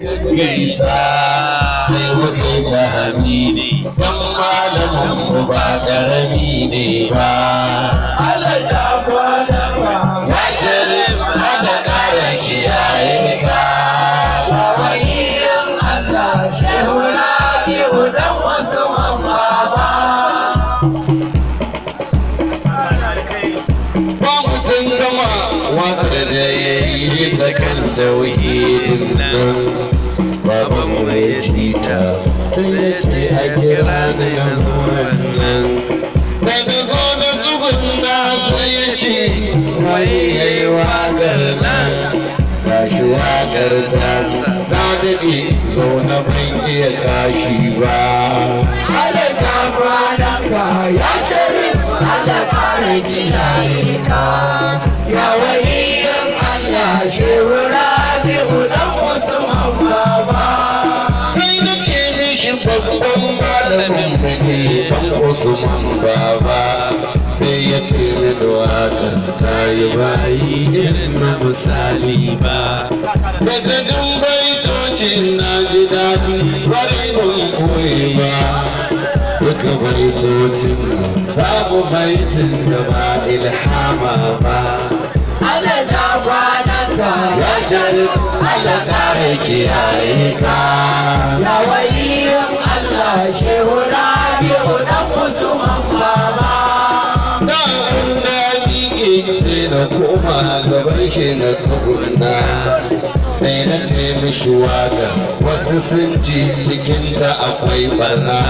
gaisa sai muka ta hamidi dan malamin mu ba karami ne ba. Allah ta kwana ya Sharif Allah kara kiyaye ka waliyin Allah shehu Rabi'u dan wasu mamma ba. Ba mutum gama waƙar da ya yi ta kan tauhidin nan baban mai jita sai ya ce a kira ni na zuwan nan da na zo na tsugunna sai ya ce wai ya yi waƙar nan ga shi waƙar tasa na daɗe zaune ban iya tashi ba. Allah ta kwananka ya Sharif Allah kare kiyaye ka ya waliyin Allah shehu Rabi'u dan Usman baba. Sai na ce mishi babban malamin fage dan Usman baba sai ya ce min waƙar ta yi bayi irin na misali ba. Daga jin baitocin na ji daɗi bari ban koyi ba. Duka baitocin babu baitin da ba ilhama ba. Allah ta kwananka ya Sharif Allah kare kiyaye ka ya waliyin Allah shehu Rabi'u dan Usman baba. Na miƙe sai na koma gaban shi na tsugunna sai na ce mishi waƙar wasu sun ji cikinta akwai barna.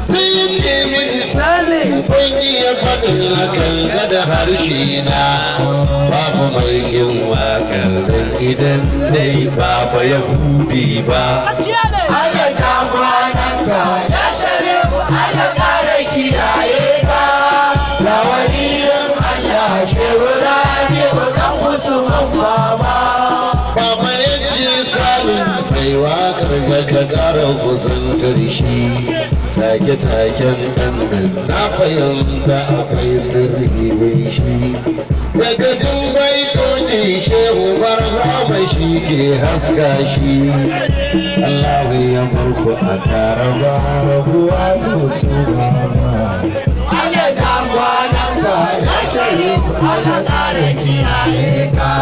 Sai ya ce mini Saleh ban iya faɗin hakan gada harshe na babu mai yin waƙar dan idan dai ba Yahudi ba. Allah ta kwananka ya Sharif Allah kare kiyaye ka ya waliyin Allah shehu Rabi'u dan Usman baba. Baba ya ce Saleh mai waƙar da ka ƙara kusantar shi take-taken ɗan na fahimta akwai sirri mai shi. Daga jin baitocin shehu barhama shi ke haska shi. Allah ya barku a tare ba rabuwa da su ba. Allah ta kwananka ya Sharif Allah kare kiyaye ka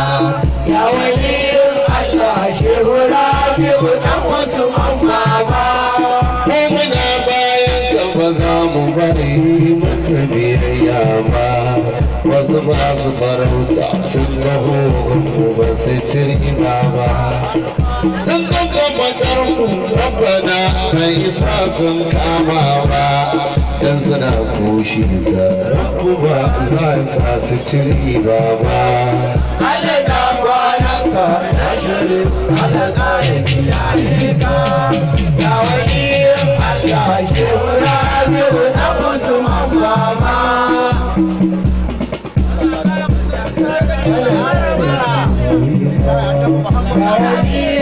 ya waliyin Allah shehu Rabi'u dan Usman baba. Ba za mu bari maka biyayya ba wasu ba su farauta sun taho mu ba sai cirgi ba sun kanka matar ku rabbana mai isa sun kama ba dan suna koshi ga rabbu ba za sa su cirgi ba. Allah ta kwananka ya Sharif Allah kare kiyaye ka ya waliyin Allah shehu Rabi'u dan Usman baba. Ya waliyin